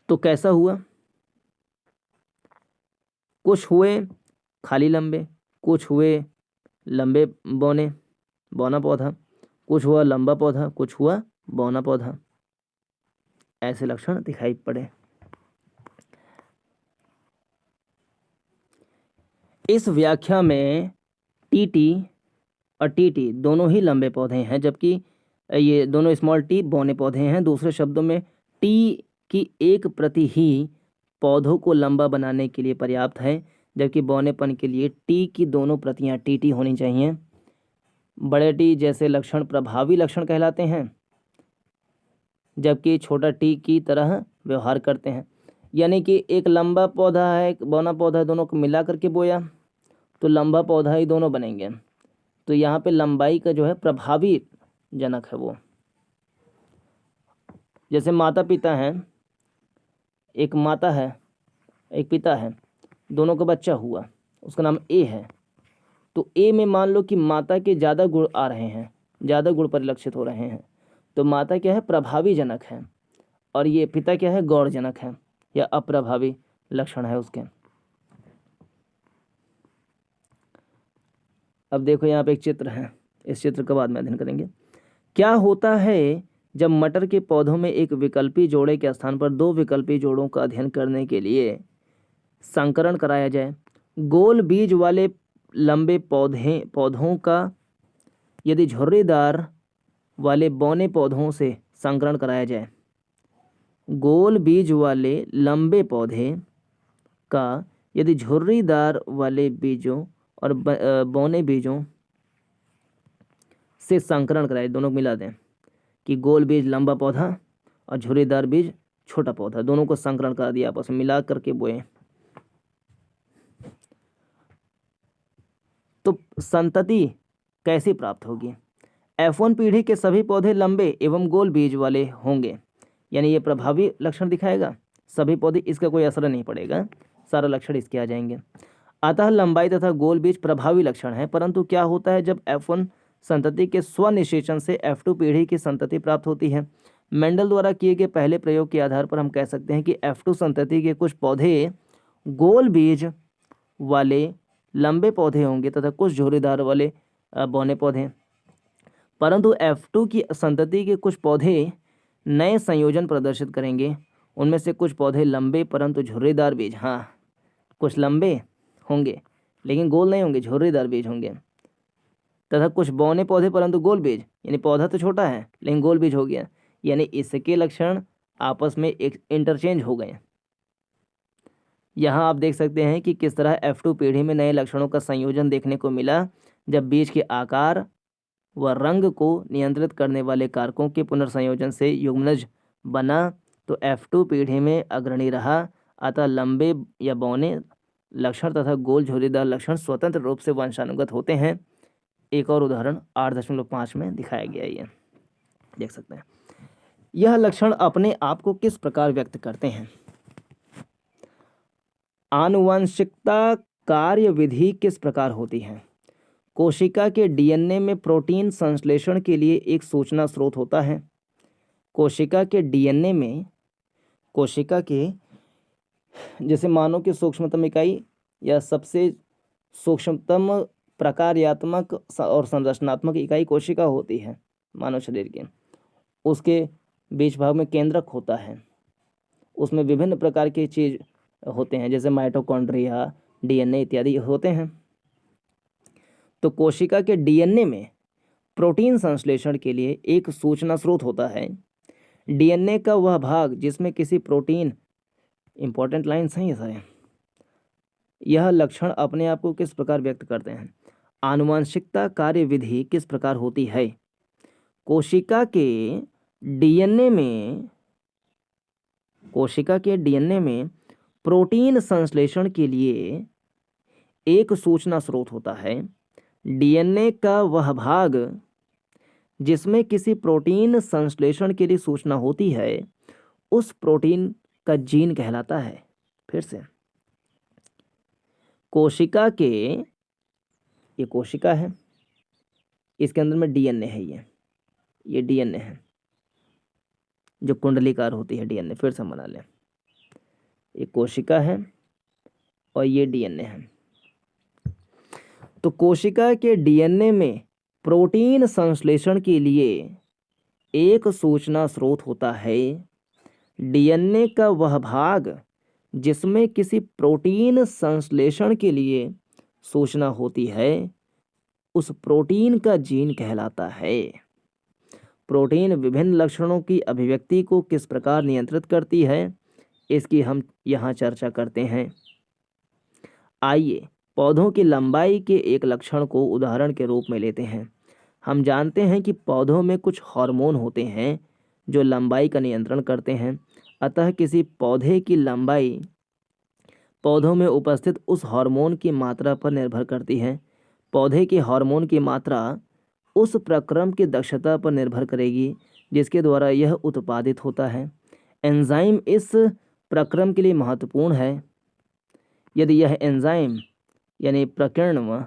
तो कैसा हुआ, कुछ हुए खाली लंबे, कुछ हुए लंबे बौना पौधा, कुछ हुआ लंबा पौधा, कुछ हुआ बौना पौधा, ऐसे लक्षण दिखाई पड़े। इस व्याख्या में टीटी और टीटी दोनों ही लंबे पौधे हैं, जबकि ये दोनों स्मॉल टी बौने पौधे हैं। दूसरे शब्दों में टी की एक प्रति ही पौधों को लंबा बनाने के लिए पर्याप्त है, जबकि बौनेपन के लिए टी की दोनों प्रतियां टीटी होनी चाहिए। बड़े टी जैसे लक्षण प्रभावी लक्षण कहलाते हैं, जबकि छोटा टी की तरह व्यवहार करते हैं। यानी कि एक लंबा पौधा है एक बौना पौधा है, दोनों को मिला करके बोया तो लंबा पौधा ही दोनों बनेंगे। तो यहाँ पे लंबाई का जो है प्रभावी जनक है वो। जैसे माता पिता हैं, एक माता है एक पिता है, दोनों का बच्चा हुआ, उसका नाम ए है। तो ए में मान लो कि माता के ज़्यादा गुण आ रहे हैं, ज़्यादा गुण परिलक्षित हो रहे हैं, तो माता क्या है, प्रभावी जनक है, और ये पिता क्या है, गौण जनक है या अप्रभावी लक्षण है उसके। अब देखो यहाँ पे एक चित्र है, इस चित्र का बाद में अध्ययन करेंगे। क्या होता है जब मटर के पौधों में एक विकल्पी जोड़े के स्थान पर दो विकल्पी जोड़ों का अध्ययन करने के लिए संकरण कराया जाए? गोल बीज वाले लंबे पौधों का यदि झुर्रीदार वाले बौने पौधों से संकरण कराया जाए। गोल बीज वाले लंबे पौधे का यदि झुर्रीदार वाले बीजों और बौने बीजों से संकरण कराए, दोनों को मिला दें कि गोल बीज लंबा पौधा और झुर्रीदार बीज छोटा पौधा, दोनों को संकरण करा दिया, आपस में मिला करके बोए, तो संतति कैसी प्राप्त होगी? F1 पीढ़ी के सभी पौधे लंबे एवं गोल बीज वाले होंगे, यानी ये प्रभावी लक्षण दिखाएगा, सभी पौधे, इसका कोई असर नहीं पड़ेगा, सारा लक्षण इसके आ जाएंगे। अतः लंबाई तथा गोल बीज प्रभावी लक्षण है, परंतु क्या होता है जब F1 संतति के स्वनिषेचन से F2 पीढ़ी की संतति प्राप्त होती है? मेंडल द्वारा किए गए पहले प्रयोग के आधार पर हम कह सकते हैं कि F2 संतति के कुछ पौधे गोल बीज वाले लंबे पौधे होंगे तथा कुछ झुर्रीदार वाले बौने पौधे, परंतु F2 की संतति के कुछ पौधे नए संयोजन प्रदर्शित करेंगे, उनमें से कुछ पौधे लंबे परंतु झुर्रीदार बीज, हाँ कुछ लंबे होंगे लेकिन गोल नहीं होंगे, झुर्रीदार बीज होंगे, तथा कुछ बौने पौधे परंतु गोल बीज, यानी पौधा तो छोटा है लेकिन गोल बीज हो गया, यानी इसके लक्षण आपस में एक इंटरचेंज हो गए। यहाँ आप देख सकते हैं कि किस तरह F2 पीढ़ी में नए लक्षणों का संयोजन देखने को मिला जब बीज के आकार व रंग को नियंत्रित करने वाले कारकों के पुनर्संयोजन से युग्मनज बना, तो F2 पीढ़ी में अग्रणी रहा। अतः लंबे या बौने लक्षण तथा गोल झुर्रीदार लक्षण स्वतंत्र रूप से वंशानुगत होते हैं। एक और उदाहरण 8.5 में दिखाया गया है, ये देख सकते हैं। यह लक्षण अपने आप को किस प्रकार व्यक्त करते हैं? आनुवंशिकता कार्य विधि किस प्रकार होती है? कोशिका के डीएनए में प्रोटीन संश्लेषण के लिए एक सूचना स्रोत होता है। कोशिका के डीएनए में, कोशिका के जैसे मानव की सूक्ष्मतम इकाई या सबसे सूक्ष्मतम प्रकार्यात्मक और संरचनात्मक इकाई कोशिका होती है मानव शरीर के। उसके बीच भाग में केंद्रक होता है, उसमें विभिन्न प्रकार की चीज होते हैं जैसे माइटोकॉन्ड्रिया, डीएनए इत्यादि होते हैं। तो कोशिका के डीएनए में प्रोटीन संश्लेषण के लिए एक सूचना स्रोत होता है। डीएनए का वह भाग जिसमें किसी प्रोटीन, इंपॉर्टेंट लाइन्स हैं ये सारे, यह लक्षण अपने आप को किस प्रकार व्यक्त करते हैं? आनुवंशिकता कार्य विधि किस प्रकार होती है? कोशिका के डीएनए में, कोशिका के डीएनए में प्रोटीन संश्लेषण के लिए एक सूचना स्रोत होता है। डीएनए का वह भाग जिसमें किसी प्रोटीन संश्लेषण के लिए सूचना होती है उस प्रोटीन का जीन कहलाता है। फिर से, कोशिका के, ये कोशिका है, इसके अंदर में डीएनए है, ये डीएनए है जो कुंडलीकार होती है डीएनए। फिर से बना लें, ये कोशिका है और ये डीएनए है। तो कोशिका के डीएनए में प्रोटीन संश्लेषण के लिए एक सूचना स्रोत होता है। डीएनए का वह भाग जिसमें किसी प्रोटीन संश्लेषण के लिए सूचना होती है उस प्रोटीन का जीन कहलाता है। प्रोटीन विभिन्न लक्षणों की अभिव्यक्ति को किस प्रकार नियंत्रित करती है, इसकी हम यहाँ चर्चा करते हैं। आइए पौधों की लंबाई के एक लक्षण को उदाहरण के रूप में लेते हैं। हम जानते हैं कि पौधों में कुछ हार्मोन होते हैं जो लंबाई का नियंत्रण करते हैं। अतः किसी पौधे की लंबाई पौधों में उपस्थित उस हार्मोन की मात्रा पर निर्भर करती है। पौधे के हार्मोन की मात्रा उस प्रक्रम की दक्षता पर निर्भर करेगी जिसके द्वारा यह उत्पादित होता है। एंजाइम इस प्रक्रम के लिए महत्वपूर्ण है। यदि यह एंजाइम यानी प्रकीर्ण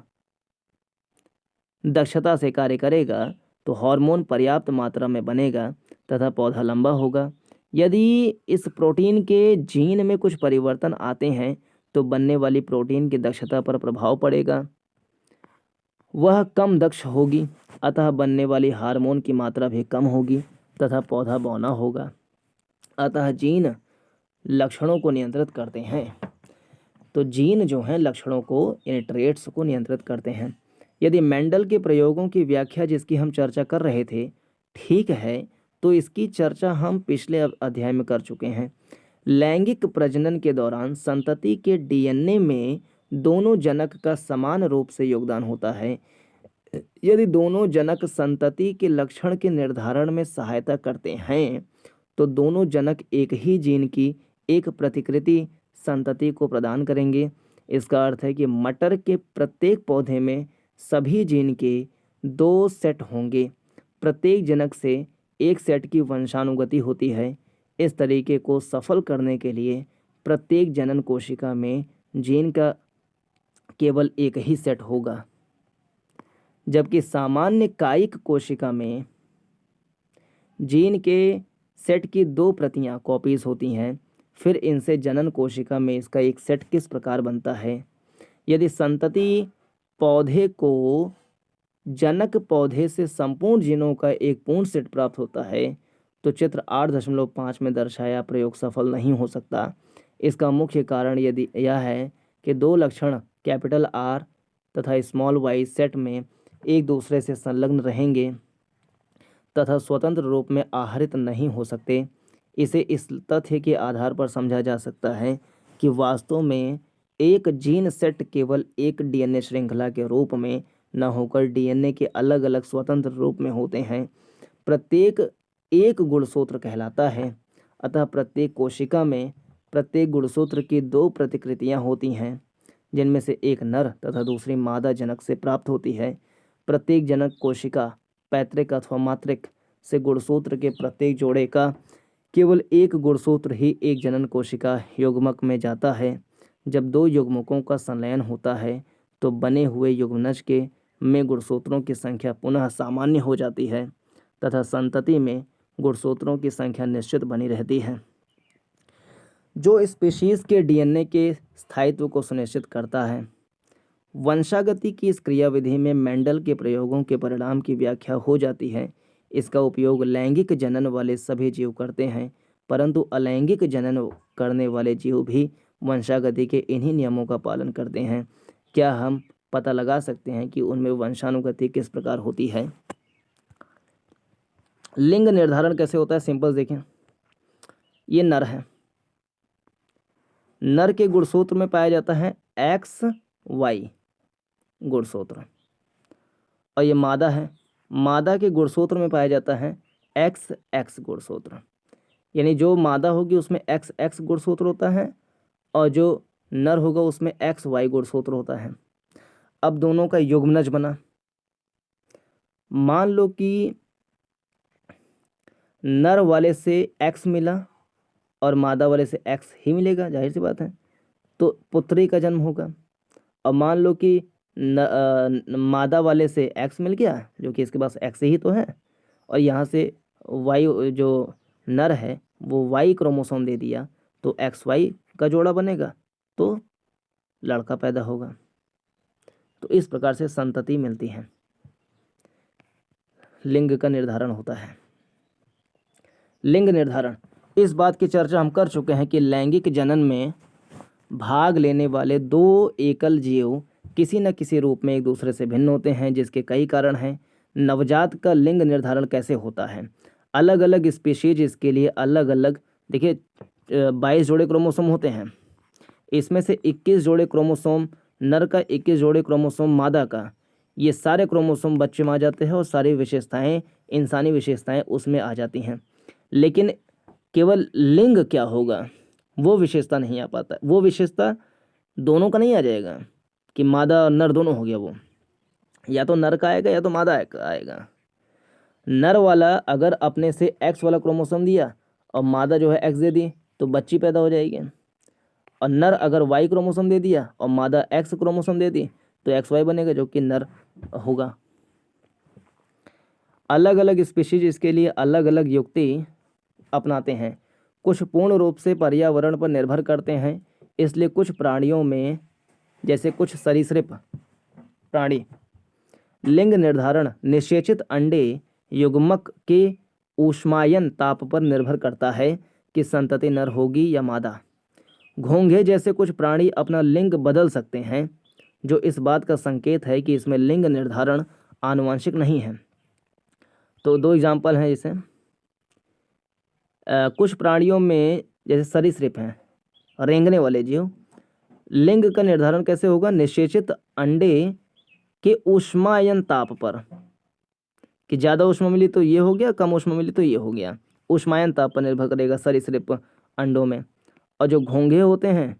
दक्षता से कार्य करेगा तो हार्मोन पर्याप्त मात्रा में बनेगा तथा पौधा लंबा होगा। यदि इस प्रोटीन के जीन में कुछ परिवर्तन आते हैं तो बनने वाली प्रोटीन की दक्षता पर प्रभाव पड़ेगा, वह कम दक्ष होगी, अतः बनने वाली हार्मोन की मात्रा भी कम होगी तथा पौधा बौना होगा। अतः जीन लक्षणों को नियंत्रित करते हैं। तो जीन जो हैं लक्षणों को यानी ट्रेट्स को नियंत्रित करते हैं। यदि मेंडल के प्रयोगों की व्याख्या जिसकी हम चर्चा कर रहे थे ठीक है तो इसकी चर्चा हम पिछले अध्याय में कर चुके हैं। लैंगिक प्रजनन के दौरान संतति के डीएनए में दोनों जनक का समान रूप से योगदान होता है। यदि दोनों जनक संतति के लक्षण के निर्धारण में सहायता करते हैं तो दोनों जनक एक ही जीन की एक प्रतिकृति संतति को प्रदान करेंगे। इसका अर्थ है कि मटर के प्रत्येक पौधे में सभी जीन के 2 सेट होंगे। प्रत्येक जनक से एक सेट की वंशानुगति होती है। इस तरीके को सफल करने के लिए प्रत्येक जनन कोशिका में जीन का केवल एक ही सेट होगा, जबकि सामान्य कायिक कोशिका में जीन के सेट की 2 प्रतियां कॉपीज होती हैं। फिर इनसे जनन कोशिका में इसका एक सेट किस प्रकार बनता है। यदि संतति पौधे को जनक पौधे से संपूर्ण जीनों का एक पूर्ण सेट प्राप्त होता है तो चित्र 8.5 में दर्शाया प्रयोग सफल नहीं हो सकता। इसका मुख्य कारण यदि यह है कि 2 लक्षण कैपिटल R तथा स्मॉल y सेट में एक दूसरे से संलग्न रहेंगे तथा स्वतंत्र रूप में आहरित नहीं हो सकते। इसे इस तथ्य के आधार पर समझा जा सकता है कि वास्तव में एक जीन सेट केवल एक डीएनए श्रृंखला के रूप में न होकर डीएनए के अलग अलग स्वतंत्र रूप में होते हैं। प्रत्येक एक गुणसूत्र कहलाता है। अतः प्रत्येक कोशिका में प्रत्येक गुणसूत्र की 2 प्रतिकृतियां होती हैं, जिनमें से एक नर तथा दूसरी मादा जनक से प्राप्त होती है। प्रत्येक जनक कोशिका पैतृक अथवा मातृक से गुणसूत्र के प्रत्येक जोड़े का केवल एक गुणसूत्र ही एक जनन कोशिका युग्मक में जाता है। जब 2 युग्मकों का संलयन होता है तो बने हुए युग्मनज के में गुणसूत्रों की संख्या पुनः सामान्य हो जाती है तथा संतति में गुणसूत्रों की संख्या निश्चित बनी रहती है, जो स्पीशीज के डीएनए के स्थायित्व को सुनिश्चित करता है। वंशागति की इस क्रियाविधि में मेंडल के प्रयोगों के परिणाम की व्याख्या हो जाती है। इसका उपयोग लैंगिक जनन वाले सभी जीव करते हैं, परंतु अलैंगिक जनन करने वाले जीव भी वंशागति के इन्हीं नियमों का पालन करते हैं। क्या हम पता लगा सकते हैं कि उनमें वंशानुगति किस प्रकार होती है। लिंग निर्धारण कैसे होता है, सिंपल देखें। ये नर है, नर के गुणसूत्र में पाया जाता है XY गुणसूत्र, और ये मादा है, मादा के गुणसूत्र में पाया जाता है XX गुणसूत्र। यानी जो मादा होगी उसमें XX गुणसूत्र होता है और जो नर होगा उसमें XY गुणसूत्र होता है। अब दोनों का युग्मनज बना। मान लो कि नर वाले से X मिला और मादा वाले से X ही मिलेगा, जाहिर सी बात है, तो पुत्री का जन्म होगा। अब मान लो कि मादा वाले से X मिल गया, जो कि इसके पास X ही तो है, और यहाँ से Y जो नर है वो Y क्रोमोसोम दे दिया, तो XY का जोड़ा बनेगा तो लड़का पैदा होगा। तो इस प्रकार से संतति मिलती है, लिंग का निर्धारण होता है। लिंग निर्धारण, इस बात की चर्चा हम कर चुके हैं कि लैंगिक जनन में भाग लेने वाले 2 एकल जीव किसी न किसी रूप में एक दूसरे से भिन्न होते हैं, जिसके कई कारण हैं। नवजात का लिंग निर्धारण कैसे होता है, अलग अलग स्पीशीज इसके लिए अलग अलग, देखिए 22 जोड़े क्रोमोसोम होते हैं, इसमें से 21 जोड़े क्रोमोसोम नर का, 21 जोड़े क्रोमोसोम मादा का। ये सारे क्रोमोसोम बच्चे में आ जाते हैं और सारी विशेषताएं, इंसानी विशेषताएं उसमें आ जाती हैं, लेकिन केवल लिंग क्या होगा वो विशेषता नहीं आ पाता। वो विशेषता दोनों का नहीं आ जाएगा कि मादा और नर दोनों हो गया वो, या तो नर का आएगा या तो मादा का आएगा। नर वाला अगर अपने से एक्स वाला क्रोमोसोम दिया और मादा जो है एक्स दे दी तो बच्ची पैदा हो जाएगी, और नर अगर वाई क्रोमोसोम दे दिया और मादा एक्स क्रोमोसोम दे दी तो एक्स वाई बनेगा, जो कि नर होगा। अलग अलग स्पीशीज इसके लिए अलग अलग युक्ति अपनाते हैं। कुछ पूर्ण रूप से पर्यावरण पर निर्भर करते हैं, इसलिए कुछ प्राणियों में, जैसे कुछ सरीसृप प्राणी, लिंग निर्धारण निषेचित अंडे युग्मक के ऊष्मायन ताप पर निर्भर करता है कि संतति नर होगी या मादा। घोंघे जैसे कुछ प्राणी अपना लिंग बदल सकते हैं, जो इस बात का संकेत है कि इसमें लिंग निर्धारण आनुवंशिक नहीं है। तो दो एग्जाम्पल हैं, जैसे कुछ प्राणियों में जैसे सरीसृप हैं, रेंगने वाले जीव, लिंग का निर्धारण कैसे होगा? निषेचित अंडे के ऊष्मायन ताप पर, कि ज़्यादा ऊष्मा मिली तो ये हो गया, कम ऊष्मा मिली तो ये हो गया। ऊष्मायन ताप पर निर्भर करेगा सरीसृप अंडों में। और जो घोंघे होते हैं,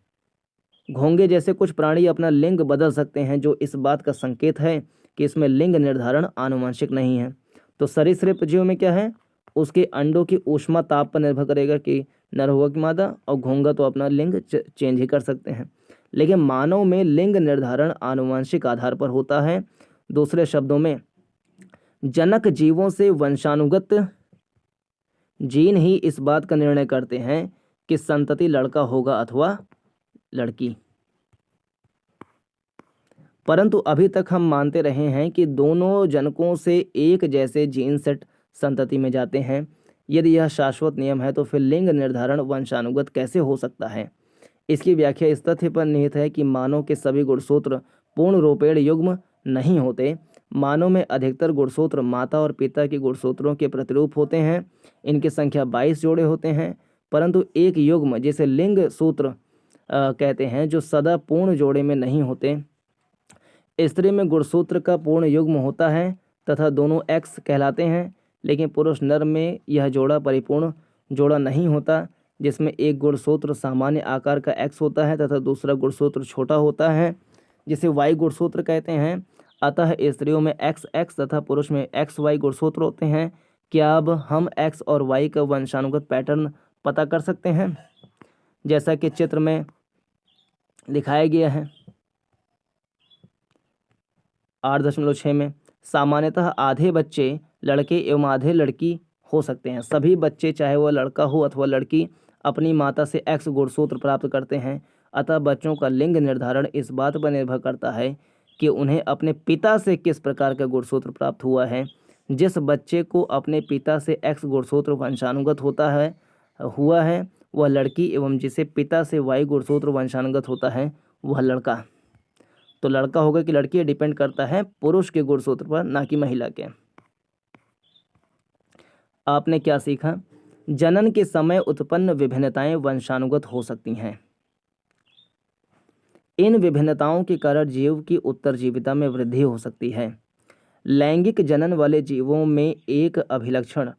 घोंघे जैसे कुछ प्राणी अपना लिंग बदल सकते हैं, जो इस बात का संकेत है कि इसमें लिंग निर्धारण आनुवंशिक नहीं है। तो सरीसृप जीव में क्या है? उसके अंडों की ऊष्मा ताप पर निर्भर करेगा कि नर होगा कि मादा, और घोंघा तो अपना लिंग चेंज ही कर सकते हैं। लेकिन मानव में लिंग निर्धारण आनुवंशिक आधार पर होता है। दूसरे शब्दों में, जनक जीवों से वंशानुगत जीन ही इस बात का निर्णय करते हैं कि संतति लड़का होगा अथवा लड़की। परंतु अभी तक हम मानते रहे हैं कि दोनों जनकों से एक जैसे जीन सेट संतति में जाते हैं। यदि यह शाश्वत नियम है तो फिर लिंग निर्धारण वंशानुगत कैसे हो सकता है? इसकी व्याख्या इस तथ्य पर निहित है कि मानव के सभी गुणसूत्र पूर्ण रूपेण युग्म नहीं होते। मानव में अधिकतर गुणसूत्र माता और पिता के गुणसूत्रों के प्रतिरूप होते हैं। इनकी संख्या 22 जोड़े होते हैं, परंतु एक युग्म जिसे लिंग सूत्र कहते हैं, जो सदा पूर्ण जोड़े में नहीं होते। स्त्री में गुणसूत्र का पूर्ण युग्म होता है तथा दोनों एक्स कहलाते हैं, लेकिन पुरुष नर में यह जोड़ा परिपूर्ण जोड़ा नहीं होता, जिसमें एक गुणसूत्र सामान्य आकार का एक्स होता है तथा दूसरा गुणसूत्र छोटा होता है, जिसे वाई गुणसूत्र कहते हैं। अतः स्त्रियों में एक्स एक्स तथा पुरुष में एक्स वाई गुणसूत्र होते हैं। क्या अब हम एक्स और वाई का वंशानुगत पैटर्न पता कर सकते हैं, जैसा कि चित्र में दिखाया गया है 8.6 में? सामान्यतः आधे बच्चे लड़के एवं आधे लड़की हो सकते हैं। सभी बच्चे, चाहे वह लड़का हो अथवा लड़की, अपनी माता से एक्स गुणसूत्र प्राप्त करते हैं। अतः बच्चों का लिंग निर्धारण इस बात पर निर्भर करता है कि उन्हें अपने पिता से किस प्रकार का गुणसूत्र प्राप्त हुआ है। जिस बच्चे को अपने पिता से एक्स गुणसूत्र वंशानुगत हुआ है वह लड़की, एवं जिसे पिता से वाई गुणसूत्र वंशानुगत होता है वह लड़का। तो लड़का होगा कि लड़की, डिपेंड करता है पुरुष के गुणसूत्र पर, ना कि महिला के। आपने क्या सीखा? जनन के समय उत्पन्न विभिन्नताएं वंशानुगत हो सकती हैं। इन विभिन्नताओं के कारण जीव की उत्तरजीविता में वृद्धि हो सकती है। लैंगिक जनन वाले जीवों में एक अभिलक्षण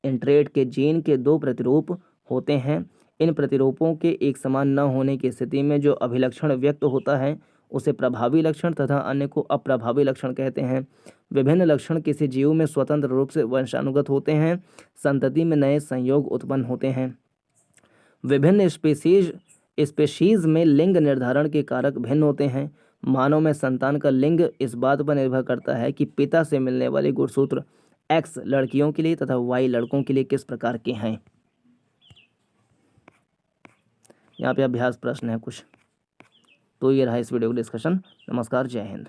इंट्रेट के जीन के दो प्रतिरूप होते हैं। इन प्रतिरूपों के एक समान न होने की स्थिति में जो अभिलक्षण व्यक्त होता है उसे प्रभावी लक्षण तथा अन्य को अप्रभावी लक्षण कहते हैं। विभिन्न लक्षण किसी जीव में स्वतंत्र रूप से वंशानुगत होते हैं। संतति में नए संयोग उत्पन्न होते हैं। विभिन्न स्पेशीज में लिंग निर्धारण के कारक भिन्न होते हैं। मानव में संतान का लिंग इस बात पर निर्भर करता है कि पिता से मिलने वाले गुणसूत्र एक्स लड़कियों के लिए तथा वाई लड़कों के लिए किस प्रकार के हैं। यहाँ पे अभ्यास प्रश्न है कुछ। तो ये रहा इस वीडियो का डिस्कशन। नमस्कार, जय हिंद।